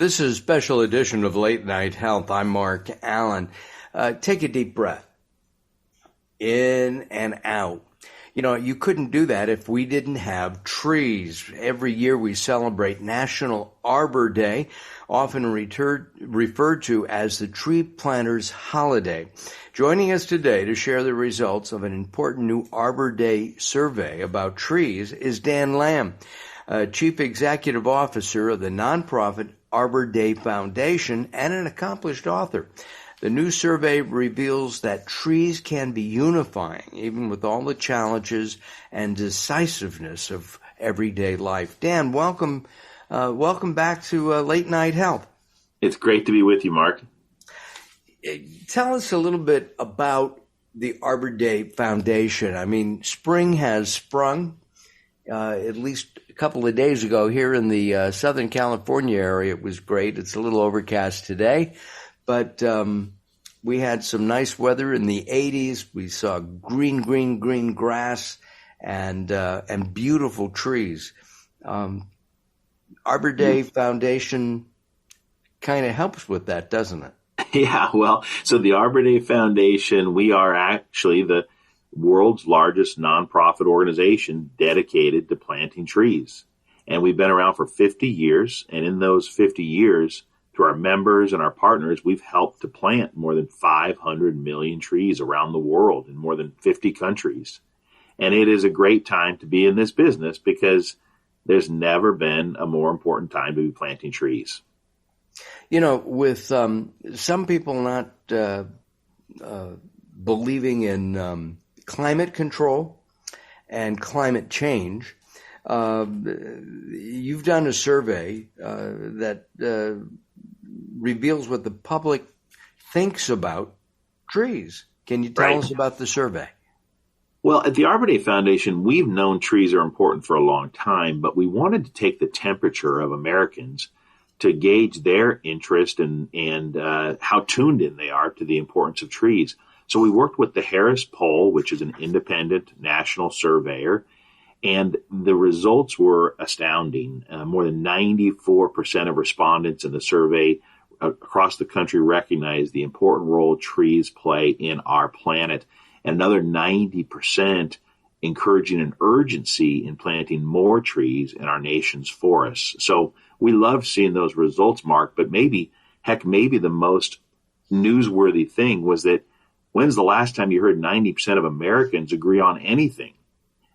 This is a special edition of Late Night Health. I'm Mark Alyn. Take a deep breath. In and out. You know, you couldn't do that if we didn't have trees. Every year we celebrate National Arbor Day, often referred to as the Tree Planters Holiday. Joining us today to share the results of an important new Arbor Day survey about trees is Dan Lambe, Chief Executive Officer of the nonprofit Arbor Day Foundation and an accomplished author. The new survey reveals that trees can be unifying, even with all the challenges and decisiveness of everyday life. Dan, welcome back to Late Night Health. It's great to be with you, Mark. Tell us a little bit about the Arbor Day Foundation. I mean, spring has sprung. At least a couple of days ago here in the Southern California area, it was great. It's a little overcast today. But we had some nice weather in the 80s. We saw green grass and beautiful trees. Arbor Day Foundation kind of helps with that, doesn't it? Yeah, well, so the Arbor Day Foundation, we are actually the world's largest nonprofit organization dedicated to planting trees. And we've been around for 50 years. And in those 50 years, to our members and our partners, we've helped to plant more than 500 million trees around the world in more than 50 countries. And it is a great time to be in this business because there's never been a more important time to be planting trees. You know, with some people not believing in climate control and climate change, you've done a survey that reveals what the public thinks about trees. Can you tell us about the survey? Well, at the Arbor Day Foundation, we've known trees are important for a long time, but we wanted to take the temperature of Americans to gauge their interest and how tuned in they are to the importance of trees. So we worked with the Harris Poll, which is an independent national surveyor, and the results were astounding. More than 94% of respondents in the survey across the country recognize the important role trees play in our planet, and another 90% encouraging an urgency in planting more trees in our nation's forests. So we love seeing those results, Mark, but maybe the most newsworthy thing was that when's the last time you heard 90% of Americans agree on anything?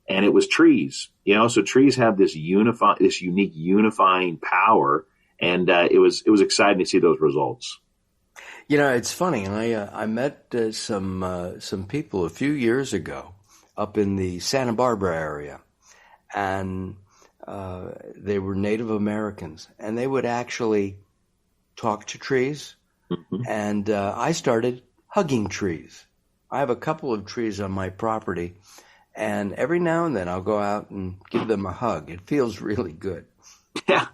And it was trees. You know, so trees have this unique unifying power, and it was exciting to see those results. You know, it's funny. I met some people a few years ago up in the Santa Barbara area, and they were Native Americans, and they would actually talk to trees. Mm-hmm. And I started hugging trees. I have a couple of trees on my property, and every now and then I'll go out and give them a hug. It feels really good. Yeah.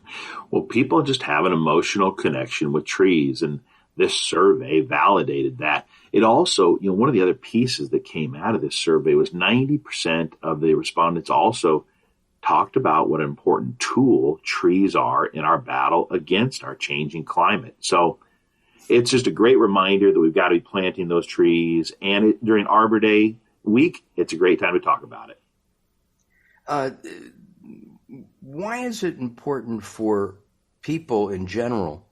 Well, people just have an emotional connection with trees, and this survey validated that. It also, you know, one of the other pieces that came out of this survey was 90% of the respondents also talked about what an important tool trees are in our battle against our changing climate. So it's just a great reminder that we've got to be planting those trees. And during Arbor Day week, it's a great time to talk about it. Why is it important for people in general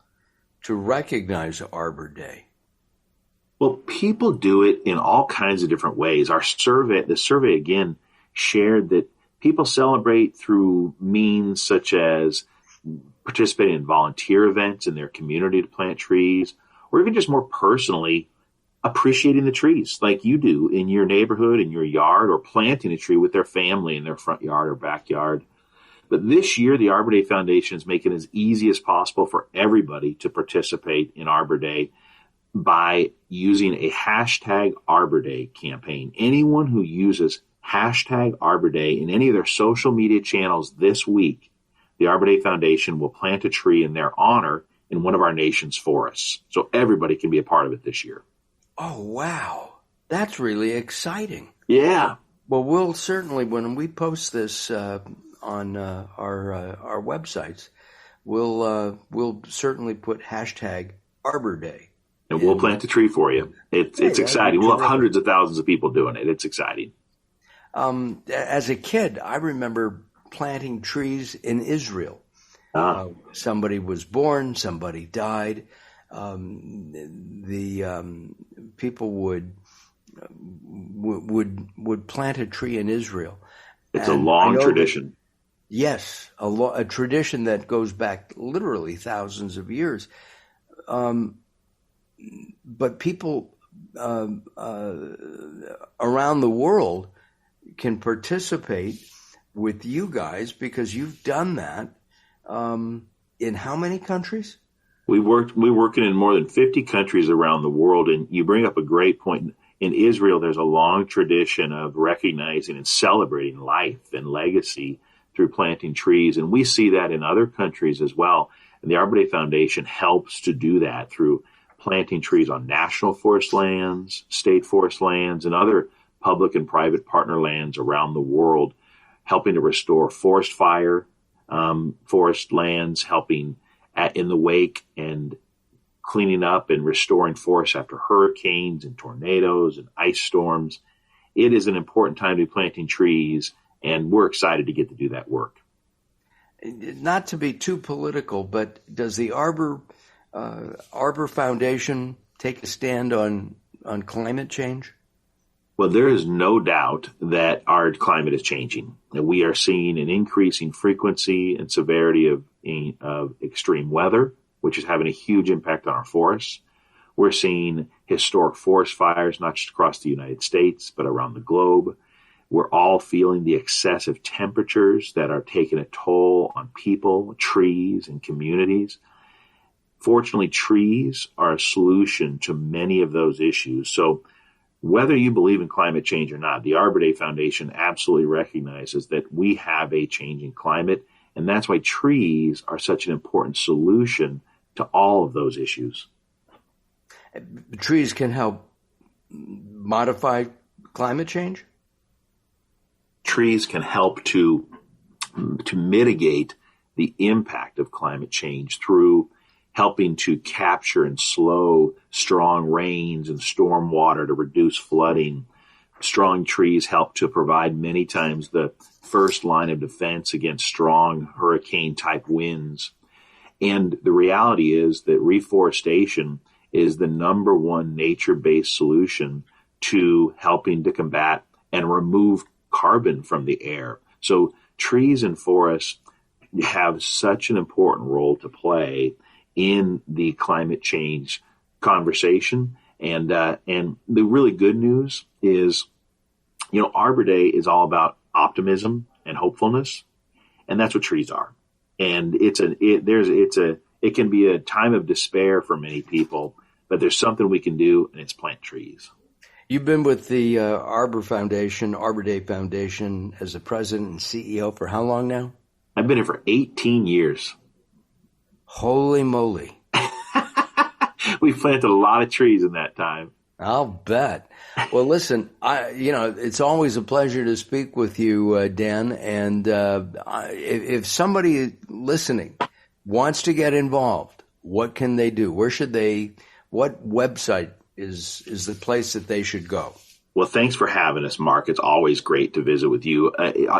to recognize Arbor Day? Well, people do it in all kinds of different ways. The survey again shared that people celebrate through means such as participating in volunteer events in their community to plant trees, or even just more personally appreciating the trees like you do in your neighborhood, in your yard, or planting a tree with their family in their front yard or backyard. But this year, the Arbor Day Foundation is making it as easy as possible for everybody to participate in Arbor Day by using a hashtag Arbor Day campaign. Anyone who uses hashtag Arbor Day in any of their social media channels this week, the Arbor Day Foundation will plant a tree in their honor in one of our nation's forests. So everybody can be a part of it this year. Oh, wow. That's really exciting. Yeah. Well, we'll certainly, when we post this on our websites, we'll certainly put hashtag Arbor Day. And we'll plant a tree for you. It's exciting. We'll have hundreds of thousands of people doing it. It's exciting. As a kid, I remember planting trees in Israel. Somebody was born, somebody died. People would plant a tree in Israel. It's a long tradition. Yes, a tradition that goes back literally thousands of years. But people around the world can participate with you guys because you've done that in how many countries? We're working in more than 50 countries around the world, and you bring up a great point. In Israel, there's a long tradition of recognizing and celebrating life and legacy through planting trees, and we see that in other countries as well. And the Arbor Day Foundation helps to do that through planting trees on national forest lands, state forest lands, and other public and private partner lands around the world, helping to restore forest fire, forest lands, helping in the wake and cleaning up and restoring forests after hurricanes and tornadoes and ice storms. It is an important time to be planting trees, and we're excited to get to do that work. Not to be too political, but does the Arbor Foundation take a stand on climate change? Well, there is no doubt that our climate is changing. And we are seeing an increasing frequency and severity of extreme weather, which is having a huge impact on our forests. We're seeing historic forest fires, not just across the United States, but around the globe. We're all feeling the excessive temperatures that are taking a toll on people, trees, and communities. Fortunately, trees are a solution to many of those issues. So whether you believe in climate change or not, the Arbor Day Foundation absolutely recognizes that we have a changing climate, and that's why trees are such an important solution to all of those issues. Trees can help modify climate change? Trees can help to mitigate the impact of climate change through helping to capture and slow strong rains and storm water to reduce flooding. Strong trees help to provide many times the first line of defense against strong hurricane-type winds. And the reality is that reforestation is the number one nature-based solution to helping to combat and remove carbon from the air. So trees and forests have such an important role to play in the climate change conversation. And the really good news is, Arbor Day is all about optimism and hopefulness, and that's what trees are. And it can be a time of despair for many people, but there's something we can do, and it's plant trees. You've been with the Arbor Day Foundation, as the president and CEO for how long now? I've been here for 18 years. Holy moly. We've planted a lot of trees in that time. I'll bet. Well, listen, it's always a pleasure to speak with you, Dan. And if somebody listening wants to get involved, what can they do? What website is the place that they should go? Well, thanks for having us, Mark. It's always great to visit with you.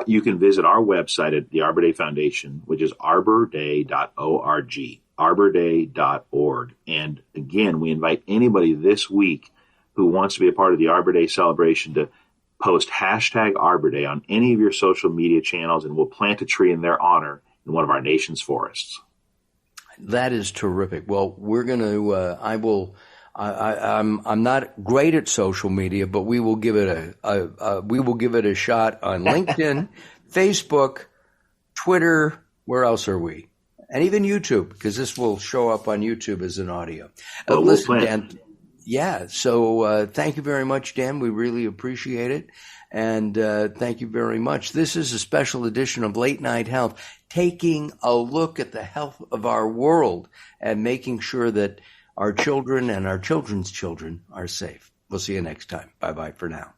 You can visit our website at the Arbor Day Foundation, which is arborday.org, arborday.org. And again, we invite anybody this week who wants to be a part of the Arbor Day celebration to post hashtag Arbor Day on any of your social media channels, and we'll plant a tree in their honor in one of our nation's forests. That is terrific. Well, we're going to, I'm not great at social media, but we will give it a shot on LinkedIn, Facebook, Twitter. Where else are we? And even YouTube, because this will show up on YouTube as an audio. Listen, Dan. Yeah. So thank you very much, Dan. We really appreciate it. And thank you very much. This is a special edition of Late Night Health, taking a look at the health of our world and making sure that our children and our children's children are safe. We'll see you next time. Bye-bye for now.